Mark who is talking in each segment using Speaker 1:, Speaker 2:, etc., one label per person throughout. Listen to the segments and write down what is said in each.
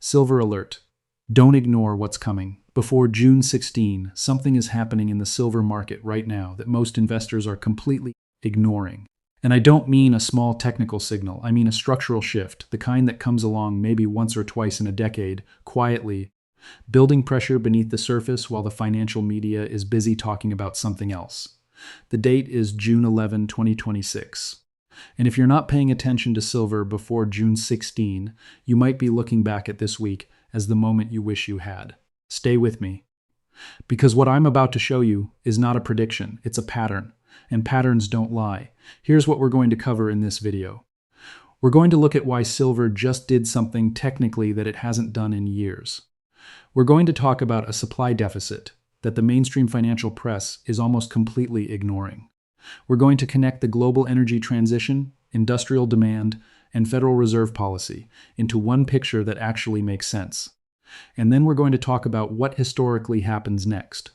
Speaker 1: Silver alert. Don't ignore what's coming. Before June 16, something is happening in the silver market right now that most investors are completely ignoring. And I don't mean a small technical signal, I mean a structural shift, the kind that comes along maybe once or twice in a decade, quietly, building pressure beneath the surface while the financial media is busy talking about something else. The date is June 11, 2026. And if you're not paying attention to silver before June 16, you might be looking back at this week as the moment you wish you had. Stay with me. Because what I'm about to show you is not a prediction, it's a pattern. And patterns don't lie. Here's what we're going to cover in this video. We're going to look at why silver just did something technically that it hasn't done in years. We're going to talk about a supply deficit that the mainstream financial press is almost completely ignoring. We're going to connect the global energy transition, industrial demand, and Federal Reserve policy into one picture that actually makes sense. And then we're going to talk about what historically happens next,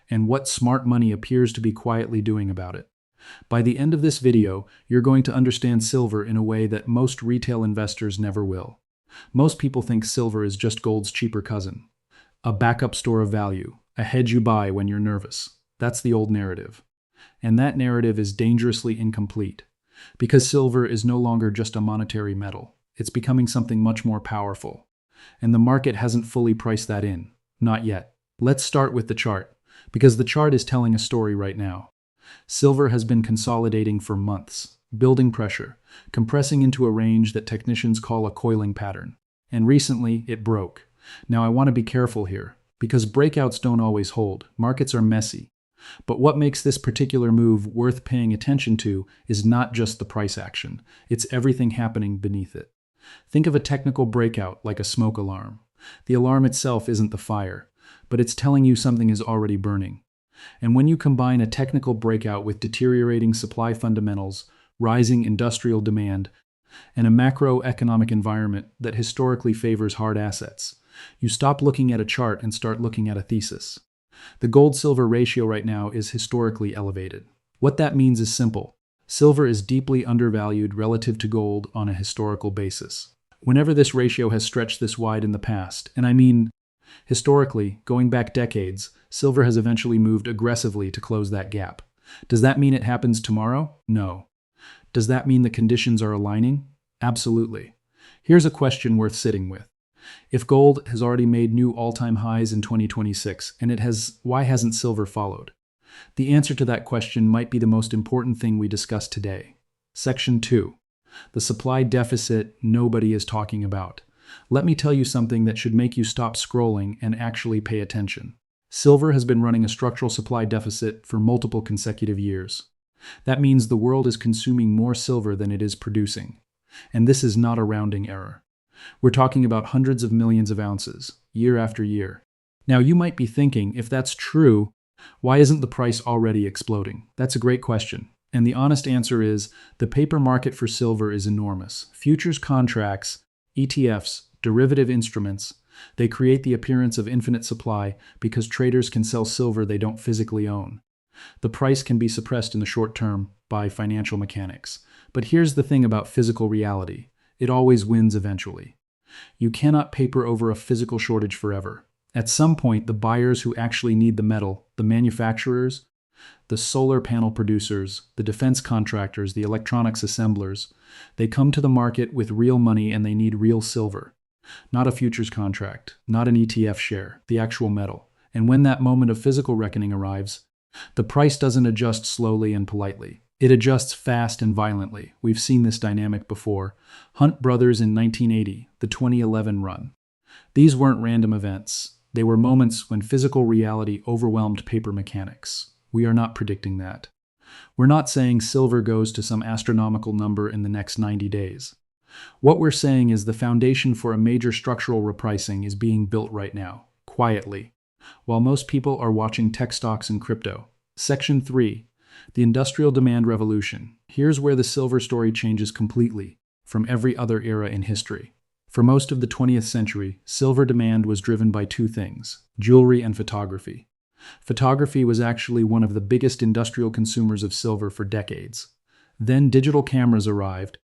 Speaker 1: and what smart money appears to be quietly doing about it. By the end of this video, you're going to understand silver in a way that most retail investors never will. Most people think silver is just gold's cheaper cousin, a backup store of value, a hedge you buy when you're nervous. That's the old narrative. And that narrative is dangerously incomplete, because silver is no longer just a monetary metal. It's becoming something much more powerful. And the market hasn't fully priced that in. Not yet. Let's start with the chart, because the chart is telling a story right now. Silver has been consolidating for months, building pressure, compressing into a range that technicians call a coiling pattern. And recently, it broke. Now I want to be careful here, because breakouts don't always hold. Markets are messy. But what makes this particular move worth paying attention to is not just the price action, it's everything happening beneath it. Think of a technical breakout like a smoke alarm. The alarm itself isn't the fire, but it's telling you something is already burning. And when you combine a technical breakout with deteriorating supply fundamentals, rising industrial demand, and a macroeconomic environment that historically favors hard assets, you stop looking at a chart and start looking at a thesis. The gold-silver ratio right now is historically elevated. What that means is simple. Silver is deeply undervalued relative to gold on a historical basis. Whenever this ratio has stretched this wide in the past, and I mean historically, going back decades, silver has eventually moved aggressively to close that gap. Does that mean it happens tomorrow? No. Does that mean the conditions are aligning? Absolutely. Here's a question worth sitting with. If gold has already made new all-time highs in 2026, and why hasn't silver followed? The answer to that question might be the most important thing we discuss today. Section 2. The supply deficit nobody is talking about. Let me tell you something that should make you stop scrolling and actually pay attention. Silver has been running a structural supply deficit for multiple consecutive years. That means the world is consuming more silver than it is producing. And this is not a rounding error. We're talking about hundreds of millions of ounces, year after year. Now you might be thinking, if that's true, why isn't the price already exploding? That's a great question. And the honest answer is, the paper market for silver is enormous. Futures contracts, ETFs, derivative instruments, they create the appearance of infinite supply because traders can sell silver they don't physically own. The price can be suppressed in the short term by financial mechanics. But here's the thing about physical reality. It always wins eventually. You cannot paper over a physical shortage forever. At some point, the buyers who actually need the metal, the manufacturers, the solar panel producers, the defense contractors, the electronics assemblers, they come to the market with real money and they need real silver. Not a futures contract, not an ETF share, the actual metal. And when that moment of physical reckoning arrives, the price doesn't adjust slowly and politely. It adjusts fast and violently. We've seen this dynamic before. Hunt Brothers in 1980, the 2011 run. These weren't random events. They were moments when physical reality overwhelmed paper mechanics. We are not predicting that. We're not saying silver goes to some astronomical number in the next 90 days. What we're saying is the foundation for a major structural repricing is being built right now, quietly, while most people are watching tech stocks and crypto. Section 3. The industrial demand revolution. Here's where the silver story changes completely from every other era in history. For most of the 20th century, silver demand was driven by two things: jewelry and photography. Photography was actually one of the biggest industrial consumers of silver for decades. Then digital cameras arrived,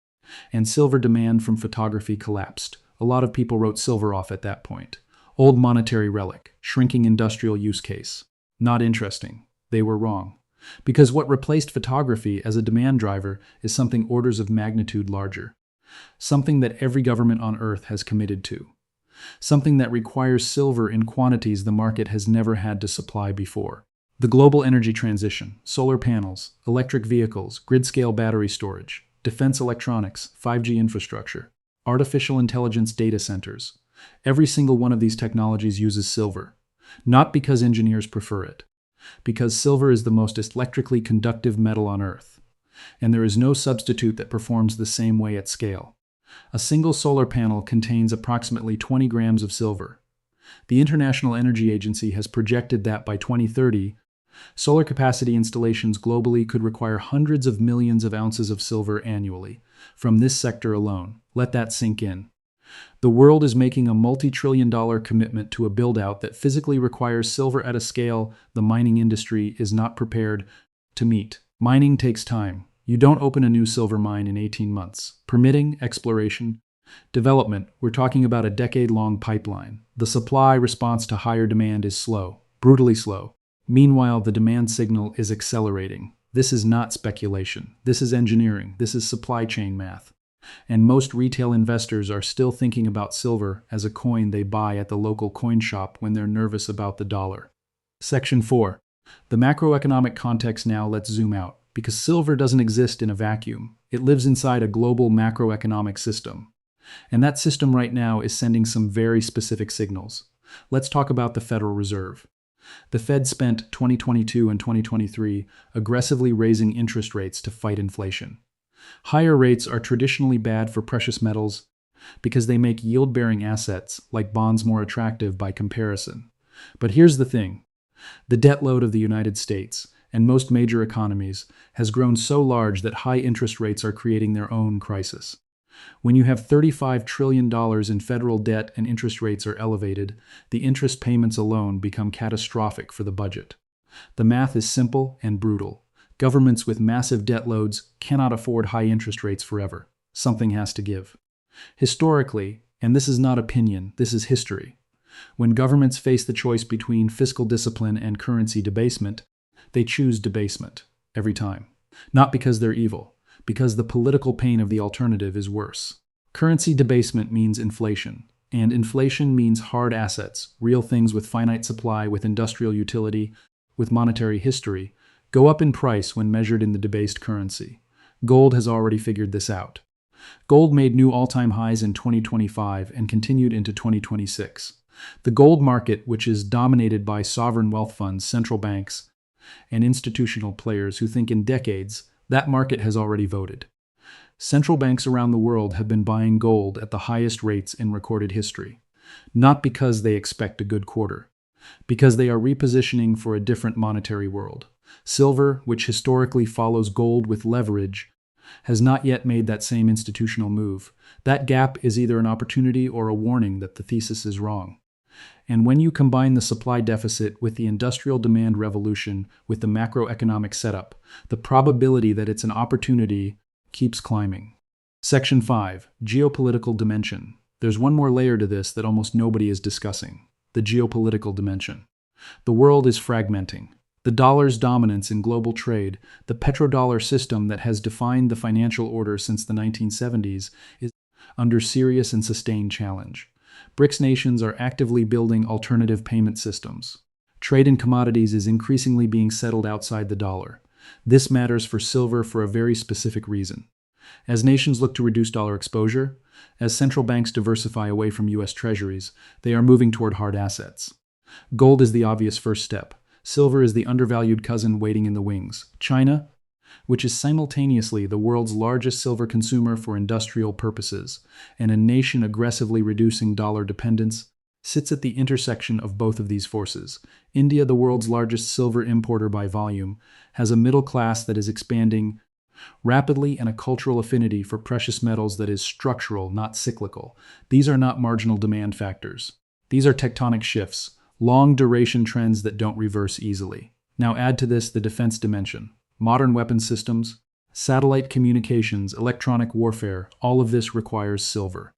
Speaker 1: and silver demand from photography collapsed, A lot of people wrote silver off at that point. Old monetary relic, shrinking industrial use case. Not interesting. They were wrong. Because what replaced photography as a demand driver is something orders of magnitude larger. Something that every government on Earth has committed to. Something that requires silver in quantities the market has never had to supply before. The global energy transition, solar panels, electric vehicles, grid-scale battery storage, defense electronics, 5G infrastructure, artificial intelligence data centers. Every single one of these technologies uses silver. Not because engineers prefer it. Because silver is the most electrically conductive metal on Earth. And there is no substitute that performs the same way at scale. A single solar panel contains approximately 20 grams of silver. The International Energy Agency has projected that by 2030, solar capacity installations globally could require hundreds of millions of ounces of silver annually, from this sector alone. Let that sink in. The world is making a multi-trillion-dollar commitment to a build-out that physically requires silver at a scale the mining industry is not prepared to meet. Mining takes time. You don't open a new silver mine in 18 months. Permitting, exploration, development, we're talking about a decade-long pipeline. The supply response to higher demand is slow, brutally slow. Meanwhile, the demand signal is accelerating. This is not speculation. This is engineering. This is supply chain math. And most retail investors are still thinking about silver as a coin they buy at the local coin shop when they're nervous about the dollar. Section 4. The macroeconomic context. Now let's zoom out, because silver doesn't exist in a vacuum. It lives inside a global macroeconomic system. And that system right now is sending some very specific signals. Let's talk about the Federal Reserve. The Fed spent 2022 and 2023 aggressively raising interest rates to fight inflation. Higher rates are traditionally bad for precious metals because they make yield-bearing assets like bonds more attractive by comparison. But here's the thing. The debt load of the United States and most major economies has grown so large that high interest rates are creating their own crisis. When you have $35 trillion in federal debt and interest rates are elevated, the interest payments alone become catastrophic for the budget. The math is simple and brutal. Governments with massive debt loads cannot afford high interest rates forever. Something has to give. Historically, and this is not opinion, this is history, when governments face the choice between fiscal discipline and currency debasement, they choose debasement every time. Not because they're evil, because the political pain of the alternative is worse. Currency debasement means inflation, and inflation means hard assets, real things with finite supply, with industrial utility, with monetary history, go up in price when measured in the debased currency. Gold has already figured this out. Gold made new all-time highs in 2025 and continued into 2026. The gold market, which is dominated by sovereign wealth funds, central banks, and institutional players who think in decades, that market has already voted. Central banks around the world have been buying gold at the highest rates in recorded history, not because they expect a good quarter, because they are repositioning for a different monetary world. Silver, which historically follows gold with leverage, has not yet made that same institutional move. That gap is either an opportunity or a warning that the thesis is wrong. And when you combine the supply deficit with the industrial demand revolution with the macroeconomic setup, the probability that it's an opportunity keeps climbing. Section 5. Geopolitical dimension. There's one more layer to this that almost nobody is discussing. The geopolitical dimension. The world is fragmenting. The dollar's dominance in global trade, the petrodollar system that has defined the financial order since the 1970s, is under serious and sustained challenge. BRICS nations are actively building alternative payment systems. Trade in commodities is increasingly being settled outside the dollar. This matters for silver for a very specific reason. As nations look to reduce dollar exposure, as central banks diversify away from U.S. treasuries, they are moving toward hard assets. Gold is the obvious first step. Silver is the undervalued cousin waiting in the wings. China, which is simultaneously the world's largest silver consumer for industrial purposes, and a nation aggressively reducing dollar dependence, sits at the intersection of both of these forces. India, the world's largest silver importer by volume, has a middle class that is expanding rapidly and a cultural affinity for precious metals that is structural, not cyclical. These are not marginal demand factors. These are tectonic shifts, long-duration trends that don't reverse easily. Now add to this the defense dimension. Modern weapon systems, satellite communications, electronic warfare, all of this requires silver.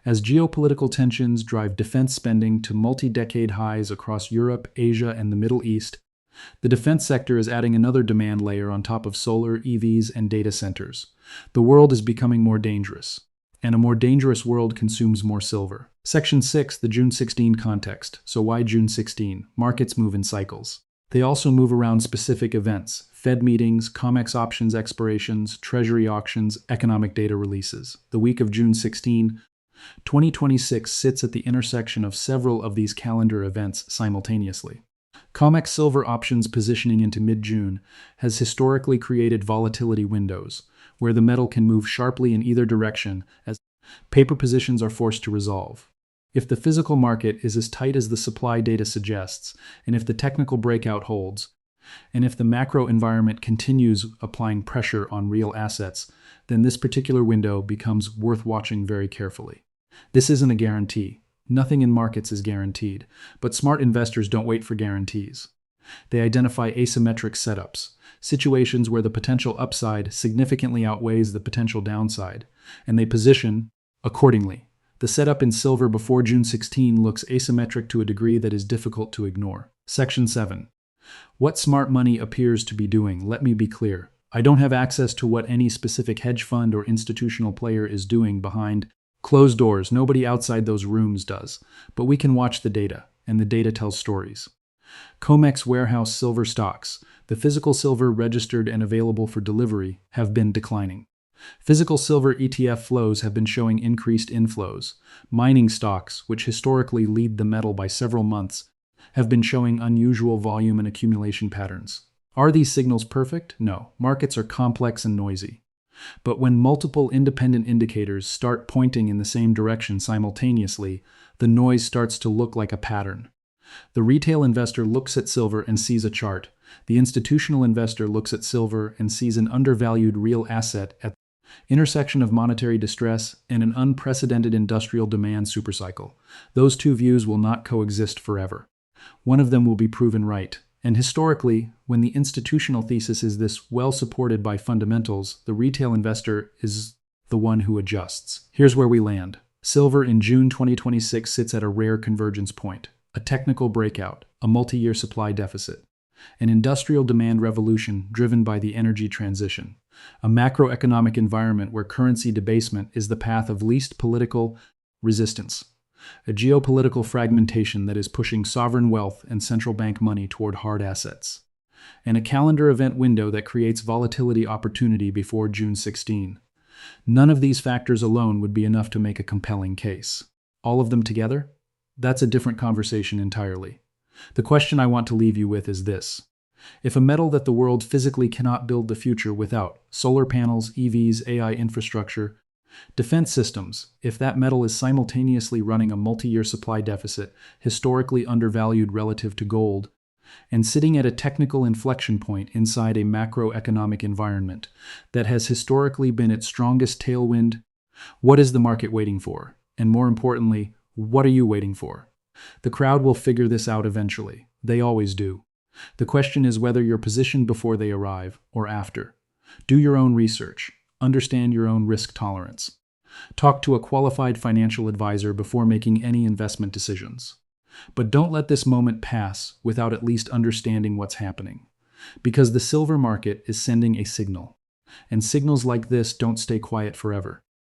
Speaker 1: As geopolitical tensions drive defense spending to multi-decade highs across Europe, Asia, and the Middle East, the defense sector is adding another demand layer on top of solar, EVs, and data centers. The world is becoming more dangerous, and a more dangerous world consumes more silver. Section 6, the June 16 context. So why June 16? Markets move in cycles. They also move around specific events: Fed meetings, COMEX options expirations, Treasury auctions, economic data releases. The week of June 16, 2026 sits at the intersection of several of these calendar events simultaneously. COMEX silver options positioning into mid-June has historically created volatility windows, where the metal can move sharply in either direction as paper positions are forced to resolve. If the physical market is as tight as the supply data suggests, and if the technical breakout holds, and if the macro environment continues applying pressure on real assets, then this particular window becomes worth watching very carefully. This isn't a guarantee. Nothing in markets is guaranteed, but smart investors don't wait for guarantees. They identify asymmetric setups, situations where the potential upside significantly outweighs the potential downside, and they position accordingly. The setup in silver before June 16 looks asymmetric to a degree that is difficult to ignore. Section 7. What smart money appears to be doing. Let me be clear. I don't have access to what any specific hedge fund or institutional player is doing behind closed doors. Nobody outside those rooms does. But we can watch the data, and the data tells stories. COMEX warehouse silver stocks, the physical silver registered and available for delivery, have been declining. Physical silver ETF flows have been showing increased inflows. Mining stocks, which historically lead the metal by several months, have been showing unusual volume and accumulation patterns. Are these signals perfect? No. Markets are complex and noisy. But when multiple independent indicators start pointing in the same direction simultaneously, the noise starts to look like a pattern. The retail investor looks at silver and sees a chart. The institutional investor looks at silver and sees an undervalued real asset at the intersection of monetary distress and an unprecedented industrial demand supercycle. Those two views will not coexist forever. One of them will be proven right. And historically, when the institutional thesis is this well supported by fundamentals, the retail investor is the one who adjusts. Here's where we land. Silver in June 2026 sits at a rare convergence point. A technical breakout, a multi-year supply deficit, an industrial demand revolution driven by the energy transition, a macroeconomic environment where currency debasement is the path of least political resistance, a geopolitical fragmentation that is pushing sovereign wealth and central bank money toward hard assets, and a calendar event window that creates volatility opportunity before June 16. None of these factors alone would be enough to make a compelling case. All of them together? That's a different conversation entirely. The question I want to leave you with is this. If a metal that the world physically cannot build the future without, solar panels, EVs, AI infrastructure, defense systems, if that metal is simultaneously running a multi-year supply deficit, historically undervalued relative to gold, and sitting at a technical inflection point inside a macroeconomic environment that has historically been its strongest tailwind, what is the market waiting for? And more importantly, what are you waiting for? The crowd will figure this out eventually. They always do. The question is whether you're positioned before they arrive or after. Do your own research. Understand your own risk tolerance. Talk to a qualified financial advisor before making any investment decisions. But don't let this moment pass without at least understanding what's happening. Because the silver market is sending a signal. And signals like this don't stay quiet forever.